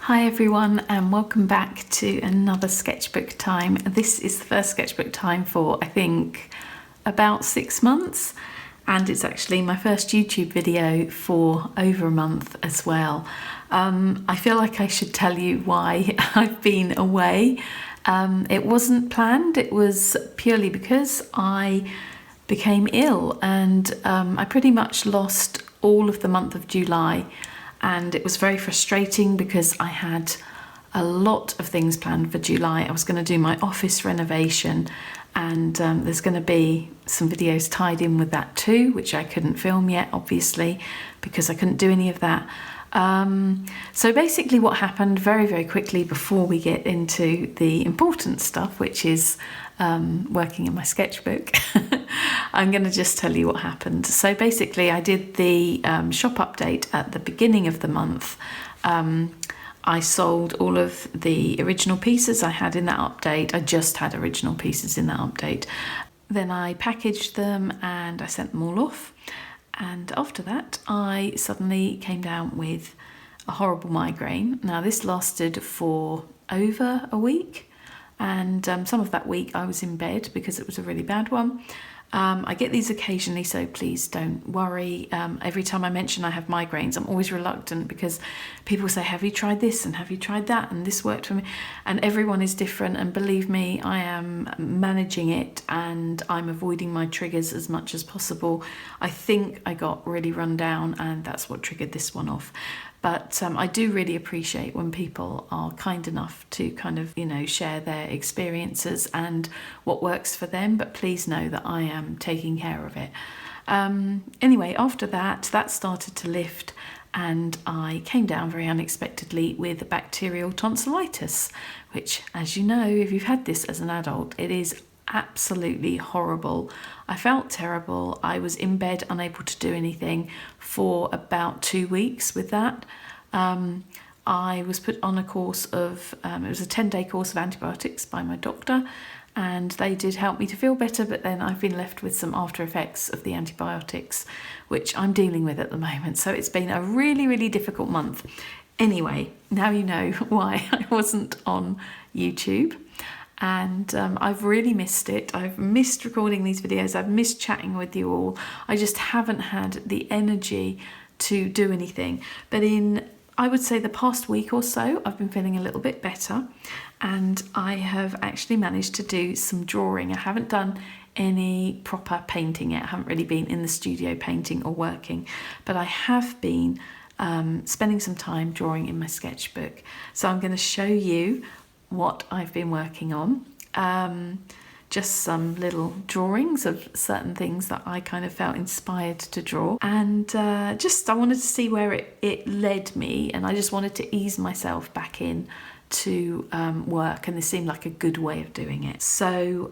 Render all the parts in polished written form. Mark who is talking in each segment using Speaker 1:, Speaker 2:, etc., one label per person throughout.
Speaker 1: Hi everyone and welcome back to another sketchbook time. This is the first sketchbook time for I think about 6 months, and it's actually my first YouTube video for over a month as well. I feel like I should tell you why I've been away. It wasn't planned, it was purely because I became ill and I pretty much lost all of the month of July. And it was very frustrating because I had a lot of things planned for July. I was going to do my office renovation, and there's going to be some videos tied in with that too, which I couldn't film yet, obviously, because I couldn't do any of that. So basically what happened very, very quickly before we get into the important stuff, which is working in my sketchbook, I'm going to just tell you what happened. So basically I did the shop update at the beginning of the month. I sold all of the original pieces I had in that update. I just had original pieces in that update. Then I packaged them and I sent them all off. And after that, I suddenly came down with a horrible migraine. Now, this lasted for over a week, and some of that week I was in bed because it was a really bad one. I get these occasionally, so please don't worry. Every time I mention I have migraines, I'm always reluctant because people say, have you tried this and have you tried that and this worked for me? And everyone is different, and believe me, I am managing it and I'm avoiding my triggers as much as possible. I think I got really run down and that's what triggered this one off. But I do really appreciate when people are kind enough to kind of, share their experiences and what works for them. But please know that I am taking care of it. Anyway, after that started to lift, and I came down very unexpectedly with bacterial tonsillitis, which, as you know, if you've had this as an adult, it is absolutely horrible. I felt terrible. I was in bed unable to do anything for about 2 weeks with that. I was put on a course of, it was a 10-day course of antibiotics by my doctor, and they did help me to feel better, but then I've been left with some after effects of the antibiotics, which I'm dealing with at the moment. So it's been a really, really difficult month. Anyway, now you know why I wasn't on YouTube. And I've really missed it. I've missed recording these videos. I've missed chatting with you all. I just haven't had the energy to do anything. But in, I would say, the past week or so, I've been feeling a little bit better. And I have actually managed to do some drawing. I haven't done any proper painting yet. I haven't really been in the studio painting or working. But I have been spending some time drawing in my sketchbook. So I'm going to show you what I've been working on. Just some little drawings of certain things that I kind of felt inspired to draw, and I wanted to see where it led me, and I just wanted to ease myself back in to work, and this seemed like a good way of doing it. So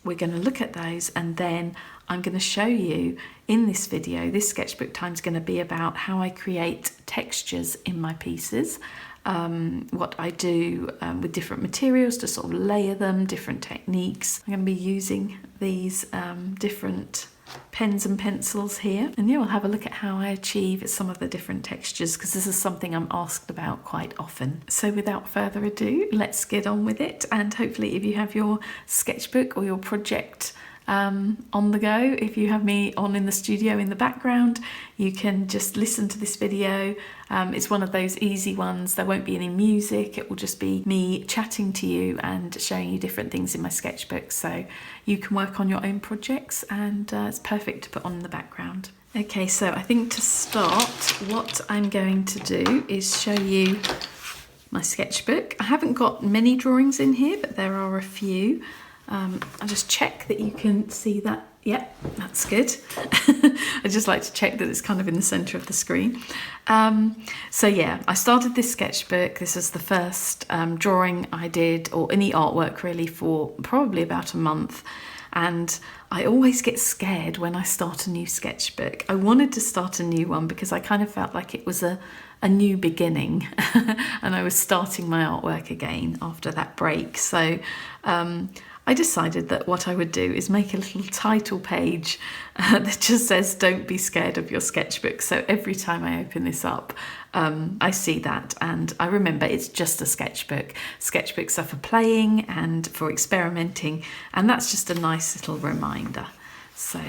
Speaker 1: we're going to look at those, and then I'm going to show you in this video. This sketchbook time is going to be about how I create textures in my pieces. What I do with different materials to sort of layer them, different techniques. I'm going to be using these different pens and pencils here, and we'll have a look at how I achieve some of the different textures, because this is something I'm asked about quite often. So without further ado, let's get on with it, and hopefully if you have your sketchbook or your project on the go, if you have me on in the studio in the background, you can just listen to this video. It's one of those easy ones. There won't be any music. It will just be me chatting to you and showing you different things in my sketchbook, so you can work on your own projects, and it's perfect to put on in the background. Okay, so I think to start, what I'm going to do is show you my sketchbook. I haven't got many drawings in here, but there are a few. I'll just check that you can see that. Yep, that's good. I just like to check that it's kind of in the center of the screen. So yeah, I started this sketchbook. This is the first drawing I did, or any artwork really, for probably about a month. And I always get scared when I start a new sketchbook. I wanted to start a new one because I kind of felt like it was a new beginning and I was starting my artwork again after that break. So I decided that what I would do is make a little title page that just says, "Don't be scared of your sketchbook." So every time I open this up, I see that, and I remember it's just a sketchbook. Sketchbooks are for playing and for experimenting, and that's just a nice little reminder. So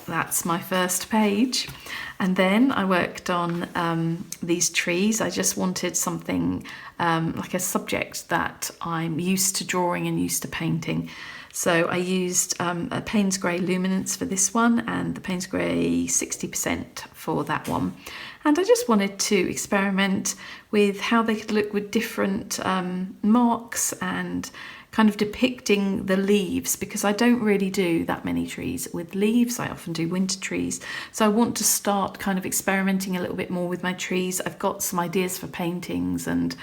Speaker 1: that's my first page. And then I worked on these trees. I just wanted something like a subject that I'm used to drawing and used to painting. So I used a Payne's Grey Luminance for this one and the Payne's Grey 60% for that one. And I just wanted to experiment with how they could look with different marks and kind of depicting the leaves, because I don't really do that many trees with leaves. I often do winter trees. So I want to start kind of experimenting a little bit more with my trees. I've got some ideas for paintings and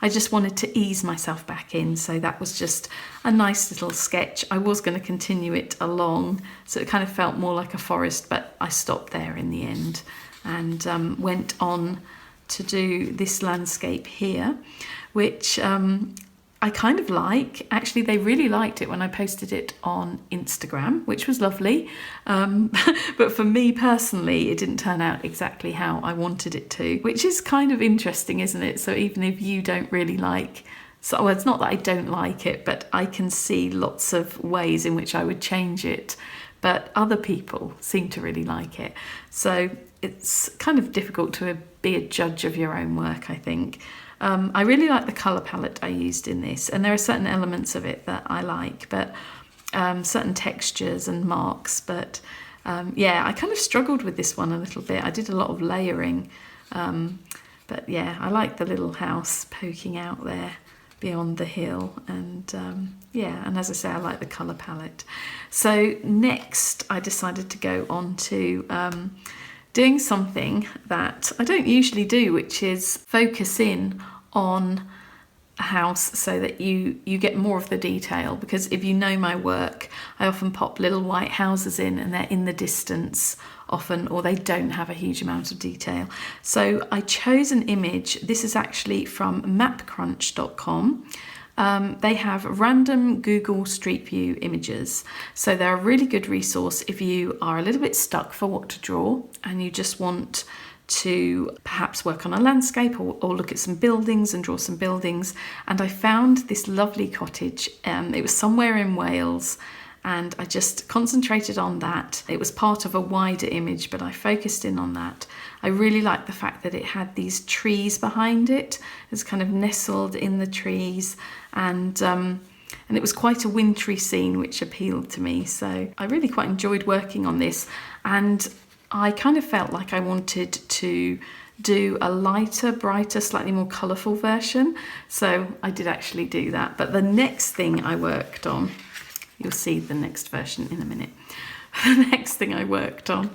Speaker 1: I just wanted to ease myself back in. So that was just a nice little sketch. I was going to continue it along, so it kind of felt more like a forest, but I stopped there in the end and went on to do this landscape here, which I kind of like. Actually, they really liked it when I posted it on Instagram, which was lovely. But for me personally, it didn't turn out exactly how I wanted it to, which is kind of interesting, isn't it? So even if you don't really like, so well, it's not that I don't like it, but I can see lots of ways in which I would change it. But other people seem to really like it. So it's kind of difficult to be a judge of your own work, I think. I really like the colour palette I used in this, and there are certain elements of it that I like, but certain textures and marks. But yeah, I kind of struggled with this one a little bit. I did a lot of layering, but yeah, I like the little house poking out there beyond the hill, and yeah, and as I say, I like the colour palette. So next I decided to go on to doing something that I don't usually do, which is focus in on a house so that you get more of the detail. Because if you know my work, I often pop little white houses in and they're in the distance often, or they don't have a huge amount of detail. So I chose an image. This is actually from mapcrunch.com. They have random Google Street View images. So they're a really good resource if you are a little bit stuck for what to draw and you just want to perhaps work on a landscape or look at some buildings and draw some buildings. And I found this lovely cottage. It was somewhere in Wales, and I just concentrated on that. It was part of a wider image, but I focused in on that. I really liked the fact that it had these trees behind it. It's kind of nestled in the trees, and it was quite a wintry scene, which appealed to me. So I really quite enjoyed working on this, and I kind of felt like I wanted to do a lighter, brighter, slightly more colourful version. So I did actually do that. But the next thing I worked on, you'll see the next version in a minute. The next thing I worked on,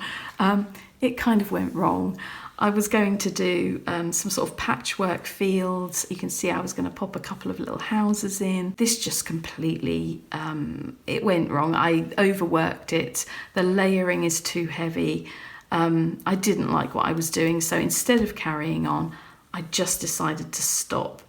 Speaker 1: it kind of went wrong. I was going to do some sort of patchwork fields. You can see I was going to pop a couple of little houses in. This just completely, it went wrong. I overworked it. The layering is too heavy. I didn't like what I was doing. So instead of carrying on, I just decided to stop.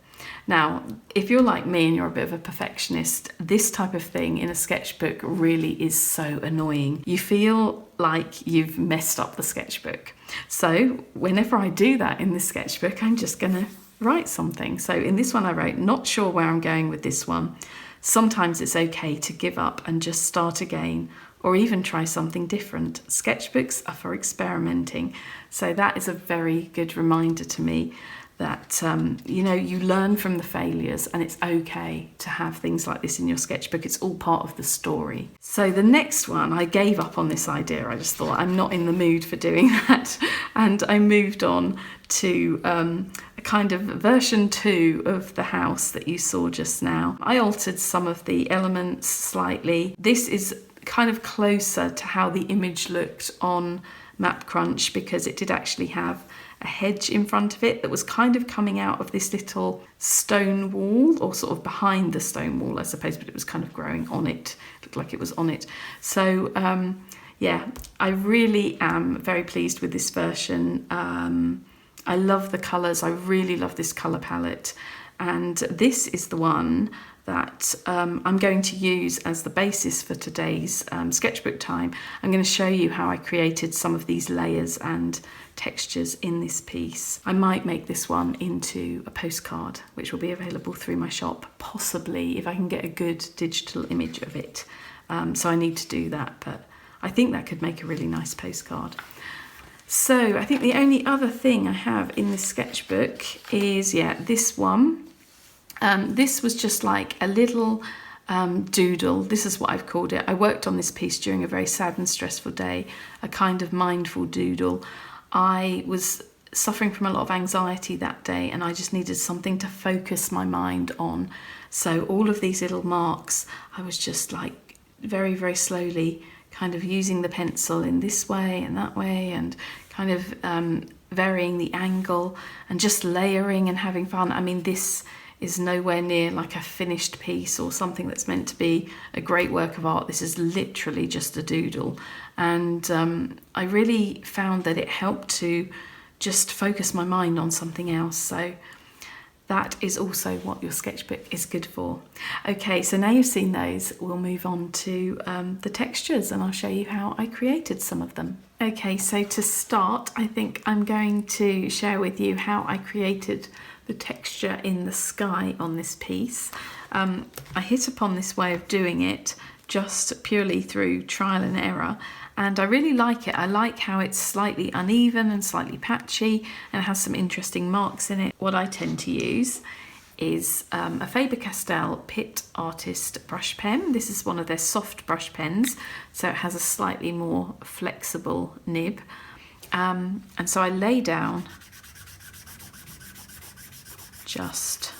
Speaker 1: Now, if you're like me and you're a bit of a perfectionist, this type of thing in a sketchbook really is so annoying. You feel like you've messed up the sketchbook. So whenever I do that in this sketchbook, I'm just going to write something. So in this one I wrote, "Not sure where I'm going with this one. Sometimes it's okay to give up and just start again, or even try something different. Sketchbooks are for experimenting." So that is a very good reminder to me that, you know, you learn from the failures, and it's okay to have things like this in your sketchbook. It's all part of the story. So the next one, I gave up on this idea. I just thought, I'm not in the mood for doing that. And I moved on to a kind of version 2 of the house that you saw just now. I altered some of the elements slightly. This is kind of closer to how the image looked on MapCrunch, because it did actually have a hedge in front of it that was kind of coming out of this little stone wall, or sort of behind the stone wall, I suppose, but it was kind of growing on it. It looked like it was on it. So yeah, I really am very pleased with this version. I love the colours. I really love this colour palette. And this is the one that I'm going to use as the basis for today's sketchbook time. I'm going to show you how I created some of these layers and textures in this piece. I might make this one into a postcard, which will be available through my shop, possibly if I can get a good digital image of it. So I need to do that, but I think that could make a really nice postcard. So I think the only other thing I have in this sketchbook is, yeah, this one. This was just like a little doodle. This is what I've called it. I worked on this piece during a very sad and stressful day, a kind of mindful doodle. I was suffering from a lot of anxiety that day and I just needed something to focus my mind on. So all of these little marks, I was just like very, very slowly kind of using the pencil in this way and that way, and kind of varying the angle and just layering and having fun. I mean, this is nowhere near like a finished piece or something that's meant to be a great work of art. This is literally just a doodle. And I really found that it helped to just focus my mind on something else. So that is also what your sketchbook is good for. Okay, so now you've seen those, we'll move on to the textures and I'll show you how I created some of them. Okay, so to start, I think I'm going to share with you how I created the texture in the sky on this piece. I hit upon this way of doing it just purely through trial and error, and I really like it. I like how it's slightly uneven and slightly patchy and it has some interesting marks in it. What I tend to use is a Faber-Castell Pitt Artist brush pen. This is one of their soft brush pens, so it has a slightly more flexible nib. And so I lay down just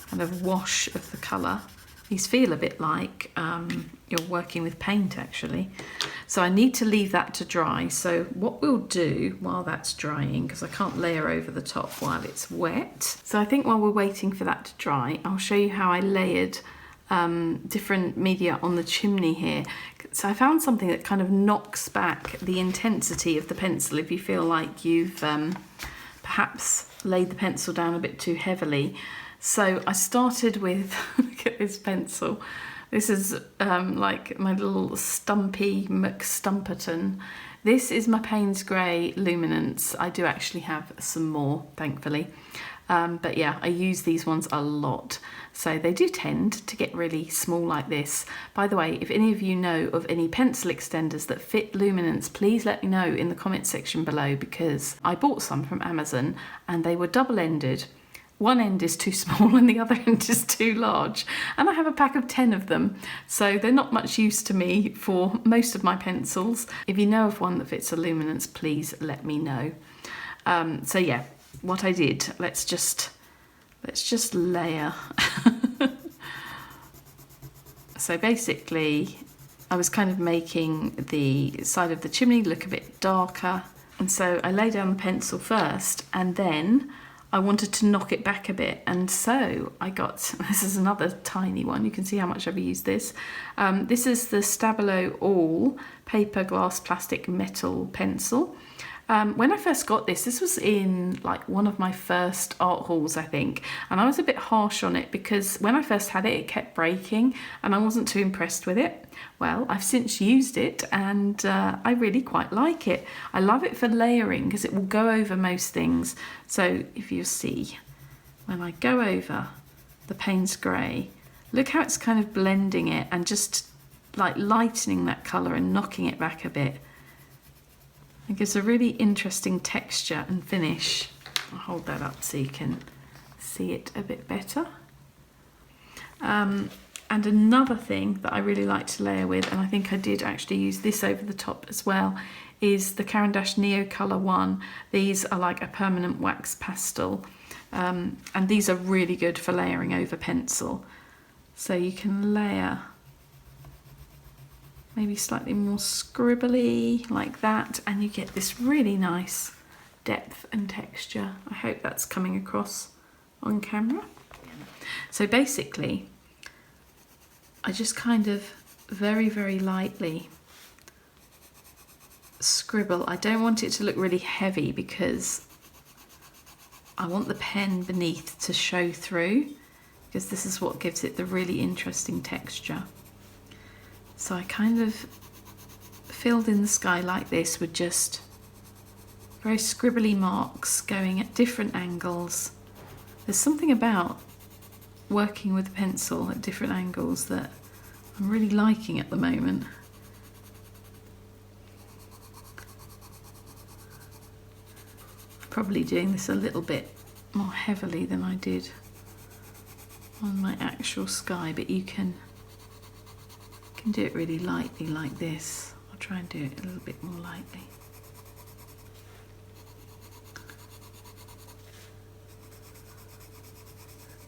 Speaker 1: kind of wash of the colour. These feel a bit like you're working with paint actually. So I need to leave that to dry. So what we'll do while that's drying, because I can't layer over the top while it's wet. So I think while we're waiting for that to dry, I'll show you how I layered different media on the chimney here. So I found something that kind of knocks back the intensity of the pencil if you feel like you've perhaps laid the pencil down a bit too heavily. So I started with, look at this pencil. This is like my little Stumpy McStumperton. This is my Payne's Grey Luminance. I do actually have some more, thankfully. But yeah, I use these ones a lot. So they do tend to get really small like this. By the way, if any of you know of any pencil extenders that fit luminance, please let me know in the comment section below, because I bought some from Amazon and they were double-ended. One end is too small and the other end is too large. And I have a pack of 10 of them. So they're not much use to me for most of my pencils. If you know of one that fits a luminance, please let me know. So yeah, what I did, let's just layer. So basically, I was kind of making the side of the chimney look a bit darker. And so I lay down the pencil first, and then I wanted to knock it back a bit, and so I got, this is another tiny one, you can see how much I've used this. This is the Stabilo All Paper, Glass, Plastic, Metal pencil. When I first got this, this was in like one of my first art hauls, I think, and I was a bit harsh on it because when I first had it, it kept breaking and I wasn't too impressed with it. Well, I've since used it and I really quite like it. I love it for layering because it will go over most things. So if you see, when I go over the Payne's Grey, look how it's kind of blending it and just like lightening that colour and knocking it back a bit. It gives a really interesting texture and finish. I'll hold that up so you can see it a bit better. And another thing that I really like to layer with, and I think I did actually use this over the top as well, is the Caran d'Ache Neo Colour one. These are like a permanent wax pastel, and these are really good for layering over pencil. So you can layer maybe slightly more scribbly like that, and you get this really nice depth and texture. I hope that's coming across on camera. So basically, I just kind of very, very lightly scribble. I don't want it to look really heavy because I want the pen beneath to show through, because this is what gives it the really interesting texture. So I kind of filled in the sky like this with just very scribbly marks going at different angles. There's something about working with a pencil at different angles that I'm really liking at the moment. Probably doing this a little bit more heavily than I did on my actual sky, but you can do it really lightly like this. I'll try and do it a little bit more lightly.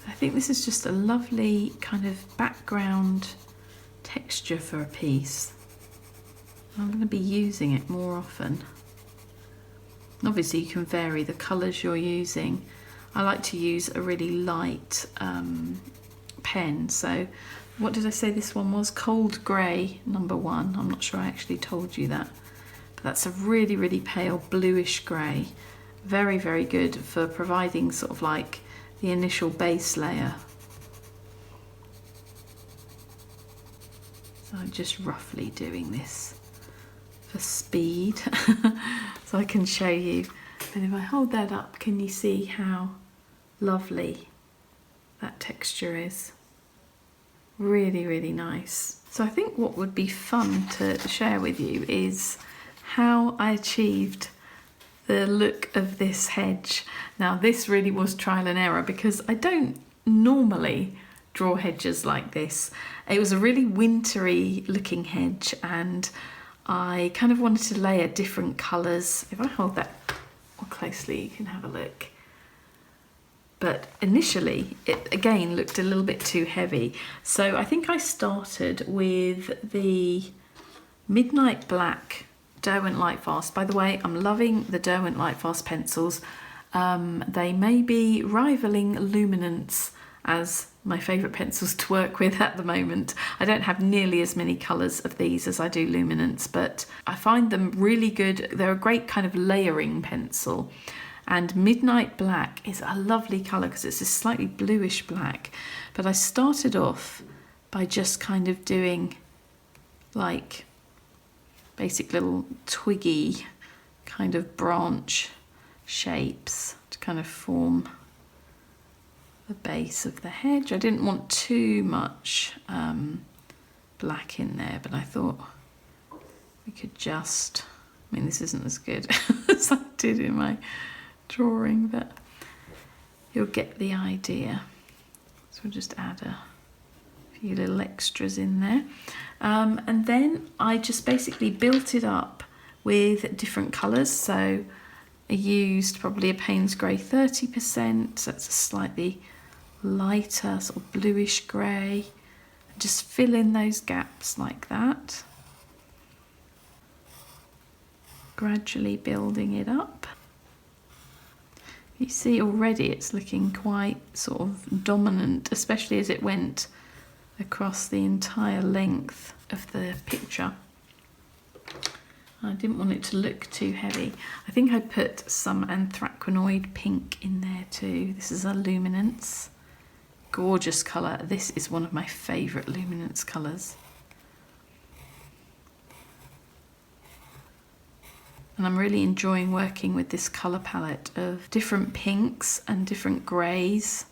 Speaker 1: I think this is just a lovely kind of background texture for a piece. I'm going to be using it more often. Obviously you can vary the colours you're using. I like to use a really light pen. So what did I say this one was? Cold Grey #1. I'm not sure I actually told you that. But that's a really, really pale bluish grey. Very, very good for providing sort of like the initial base layer. So I'm just roughly doing this for speed so I can show you. And if I hold that up, can you see how lovely that texture is? Really, really nice. So I think what would be fun to share with you is how I achieved the look of this hedge. Now this really was trial and error because I don't normally draw hedges like this. It was a really wintry looking hedge and I kind of wanted to layer different colours. If I hold that more closely you can have a look. But initially it again looked a little bit too heavy. So I think I started with the Midnight Black Derwent Lightfast. By the way, I'm loving the Derwent Lightfast pencils. They may be rivaling Luminance as my favourite pencils to work with at the moment. I don't have nearly as many colours of these as I do Luminance, but I find them really good. They're a great kind of layering pencil. And Midnight Black is a lovely colour because it's a slightly bluish black. But I started off by just kind of doing like basic little twiggy kind of branch shapes to kind of form the base of the hedge. I didn't want too much black in there, but I thought we could just, I mean this isn't as good as I did in my drawing, but you'll get the idea. So we'll just add a few little extras in there. And then I just basically built it up with different colours. So I used probably a Payne's Grey 30%, so it's a slightly lighter sort of bluish grey. Just fill in those gaps like that. Gradually building it up. You see already it's looking quite sort of dominant, especially as it went across the entire length of the picture. I didn't want it to look too heavy. I think I put some anthraquinoid pink in there too. This is a Luminance. Gorgeous colour. This is one of my favourite Luminance colours. And I'm really enjoying working with this colour palette of different pinks and different greys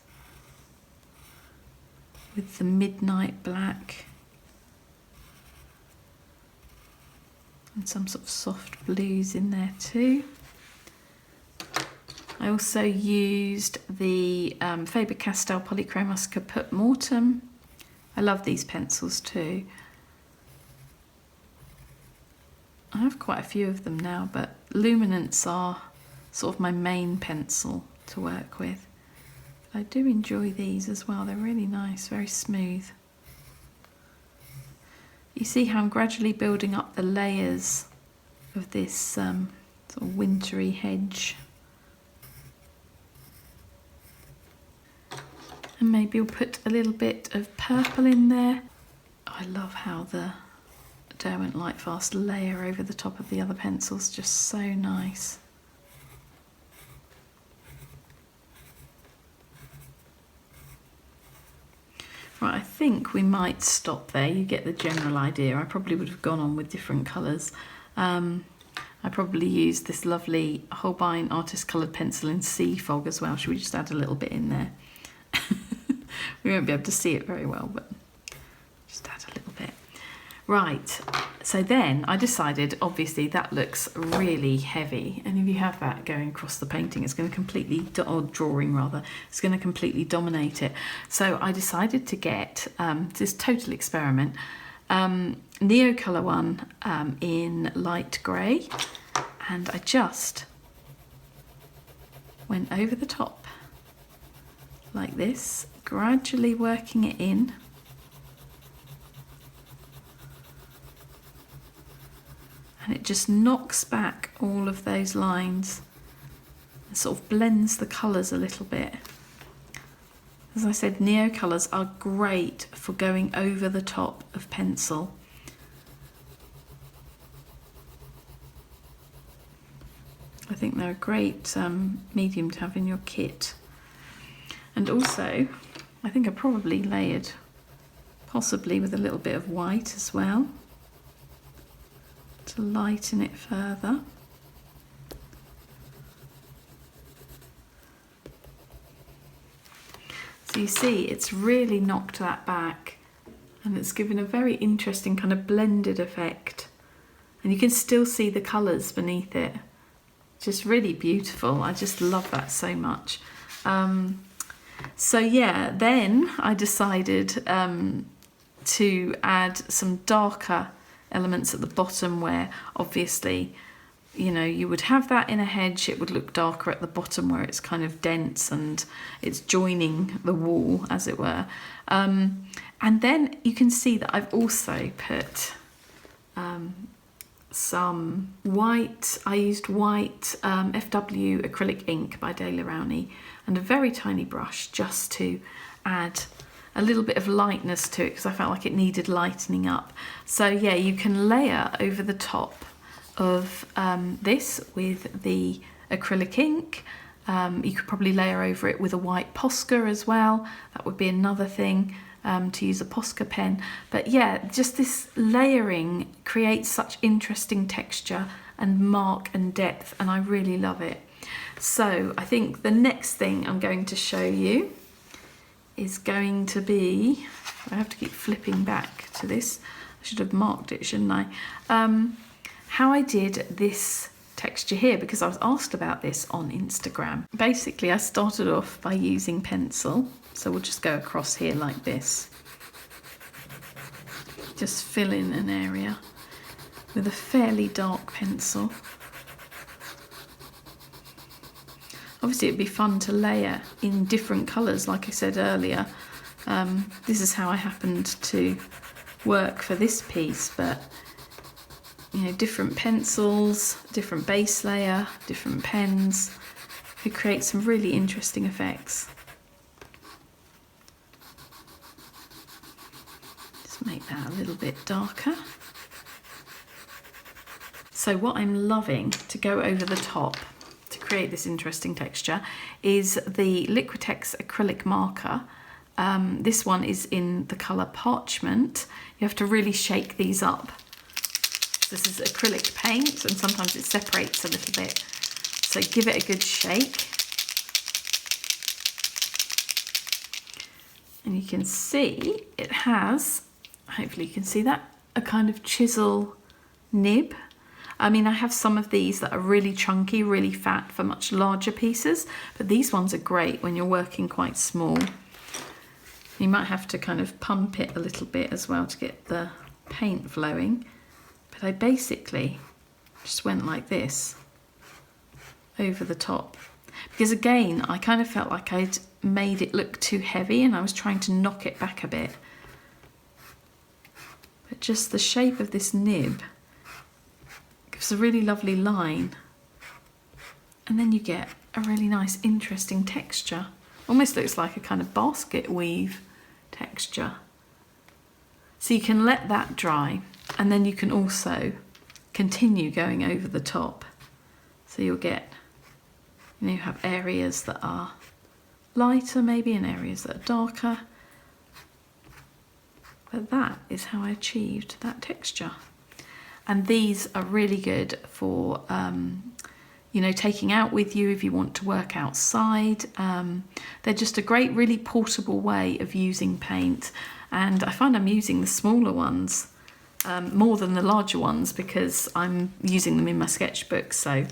Speaker 1: with the Midnight Black and some sort of soft blues in there too. I also used the Faber-Castell Polychromos Caput Mortem. I love these pencils too. I have quite a few of them now, but Luminance are sort of my main pencil to work with. But I do enjoy these as well. They're really nice, very smooth. You see how I'm gradually building up the layers of this sort of wintry hedge. And maybe we'll put a little bit of purple in there. I love how the Derwent Lightfast layer over the top of the other pencils, just so nice. Right, I think we might stop there. You get the general idea. I probably would have gone on with different colours. I probably used this lovely Holbein Artist Coloured Pencil in Sea Fog as well. Should we just add a little bit in there? We won't be able to see it very well, but just add a little bit. Right, so then I decided, obviously that looks really heavy, and if you have that going across the painting, it's going to completely, or drawing rather, it's going to completely dominate it. So I decided to get this total experiment, Neocolour one in light grey, and I just went over the top like this, gradually working it in. And it just knocks back all of those lines and sort of blends the colours a little bit. As I said, neo colours are great for going over the top of pencil. I think they're a great medium to have in your kit. And also, I think I probably layered possibly with a little bit of white as well, to lighten it further. So you see, it's really knocked that back, and it's given a very interesting kind of blended effect. And you can still see the colours beneath it. Just really beautiful. I just love that so much. So yeah, then I decided to add some darker elements at the bottom, where obviously, you know, you would have that in a hedge, it would look darker at the bottom where it's kind of dense and it's joining the wall, as it were. And then you can see that I've also put some white. I used white FW acrylic ink by De La Rowney and a very tiny brush, just to add a little bit of lightness to it, because I felt like it needed lightening up. So yeah, you can layer over the top of this with the acrylic ink. You could probably layer over it with a white Posca as well. That would be another thing, to use a Posca pen. But yeah, just this layering creates such interesting texture and mark and depth, and I really love it. So I think the next thing I'm going to show you is going to be, I have to keep flipping back to this, I should have marked it, shouldn't I? How I did this texture here, because I was asked about this on Instagram. Basically, I started off by using pencil, so we'll just go across here like this. Just fill in an area with a fairly dark pencil. Obviously it'd be fun to layer in different colours, like I said earlier. This is how I happened to work for this piece, but you know, different pencils, different base layer, different pens, could create some really interesting effects. Just make that a little bit darker. So what I'm loving to go over the top to create this interesting texture is the Liquitex acrylic marker. This one is in the colour Parchment. You have to really shake these up. This is acrylic paint, and sometimes it separates a little bit. So give it a good shake. And you can see it has, hopefully you can see that, a kind of chisel nib. I mean, I have some of these that are really chunky, really fat for much larger pieces, but these ones are great when you're working quite small. You might have to kind of pump it a little bit as well to get the paint flowing. But I basically just went like this over the top. Because again, I kind of felt like I'd made it look too heavy and I was trying to knock it back a bit. But just the shape of this nib gives a really lovely line. And then you get a really nice, interesting texture. Almost looks like a kind of basket weave texture. So you can let that dry, and then you can also continue going over the top. So you'll get, you know, you have areas that are lighter maybe and areas that are darker. But that is how I achieved that texture. And these are really good for, you know, taking out with you if you want to work outside. They're just a great, really portable way of using paint. And I find I'm using the smaller ones more than the larger ones because I'm using them in my sketchbook. So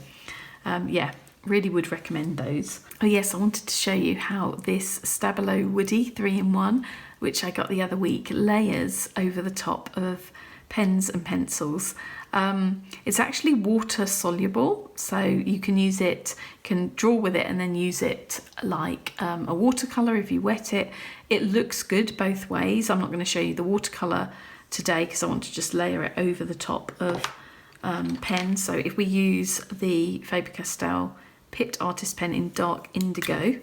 Speaker 1: yeah, really would recommend those. Oh yes, I wanted to show you how this Stabilo Woody 3-in-1, which I got the other week, layers over the top of pens and pencils. It's actually water soluble, so you can use it, can draw with it and then use it like a watercolour if you wet it. It looks good both ways. I'm not going to show you the watercolour today because I want to just layer it over the top of pen. So if we use the Faber-Castell Pipped Artist Pen in dark indigo,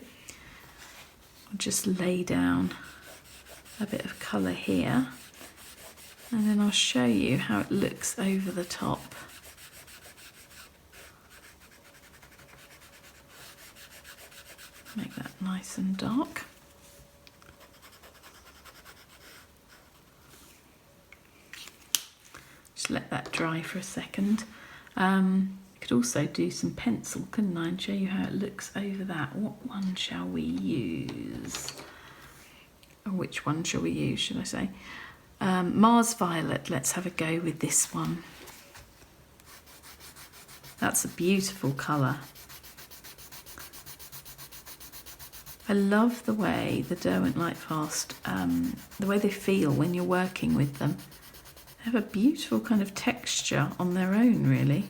Speaker 1: I'll just lay down a bit of colour here. And then I'll show you how it looks over the top. Make that nice and dark. Just let that dry for a second. Could also do some pencil, couldn't I, and show you how it looks over that. What one shall we use? Or which one shall we use, should I say? Mars Violet, let's have a go with this one. That's a beautiful colour. I love the way the Derwent Lightfast, the way they feel when you're working with them. They have a beautiful kind of texture on their own, really.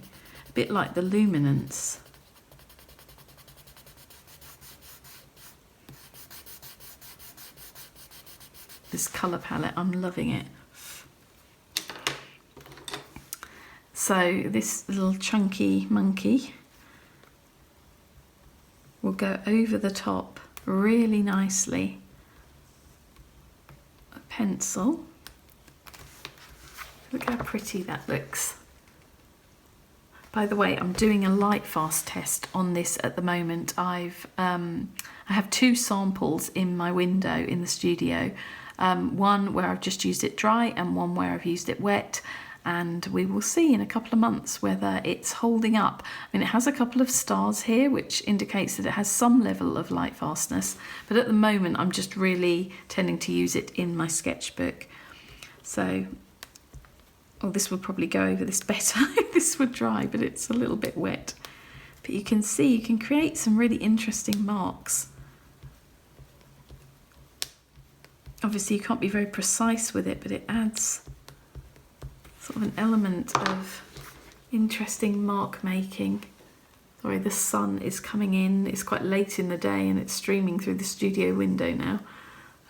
Speaker 1: A bit like the Luminance. This colour palette, I'm loving it. So this little chunky monkey will go over the top really nicely. A pencil. Look how pretty that looks. By the way, I'm doing a Lightfast test on this at the moment. I have 2 samples in my window in the studio. One where I've just used it dry and one where I've used it wet, and we will see in a couple of months whether it's holding up. I mean, it has a couple of stars here, which indicates that it has some level of light fastness, but at the moment I'm just really tending to use it in my sketchbook. So, oh, this would probably go over this better if this were dry, but it's a little bit wet. But you can see, you can create some really interesting marks. Obviously you can't be very precise with it, but it adds sort of an element of interesting mark making. Sorry, the sun is coming in. It's quite late in the day and it's streaming through the studio window now.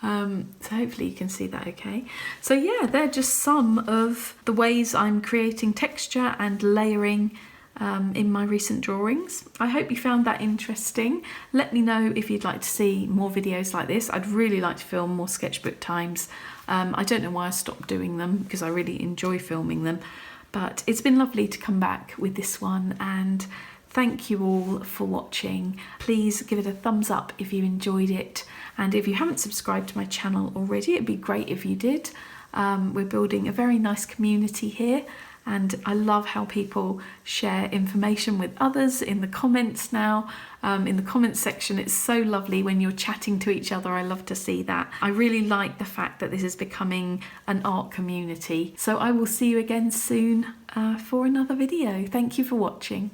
Speaker 1: So hopefully you can see that okay. So yeah, they're just some of the ways I'm creating texture and layering in my recent drawings. I hope you found that interesting. Let me know if you'd like to see more videos like this. I'd really like to film more sketchbook times. I don't know why I stopped doing them because I really enjoy filming them, but it's been lovely to come back with this one, and thank you all for watching. Please give it a thumbs up if you enjoyed it, and if you haven't subscribed to my channel already, it'd be great if you did. We're building a very nice community here, and I love how people share information with others in the comments now. In the comments section, it's so lovely when you're chatting to each other. I love to see that. I really like the fact that this is becoming an art community. So I will see you again soon for another video. Thank you for watching.